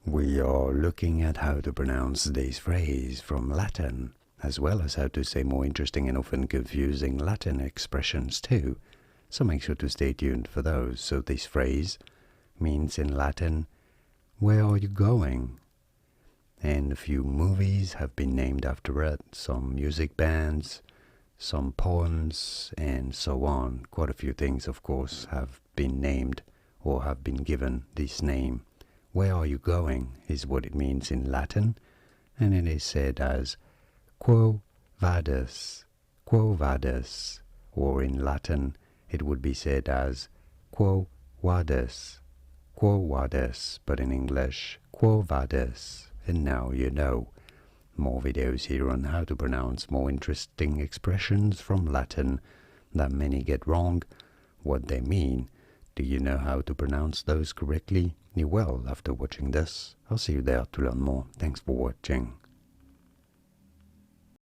We are looking at how to pronounce this phrase from Latin, as well as how to say more interesting and often confusing Latin expressions too. So make sure to stay tuned for those. So this phrase means in Latin, where are you going? And a few movies have been named after it, some music bands, some poems, and so on. Quite a few things, of course, have been named or have been given this name. Where are you going is what it means in Latin, and it is said as quo vadis, quo vadis, or in Latin it would be said as quo vadis, quo vadis, but in English, quo vadis. And now you know. More videos here on how to pronounce more interesting expressions from Latin that many get wrong, what they mean. Do you know how to pronounce those correctly? You will after watching this. I'll see you there to learn more. Thanks for watching.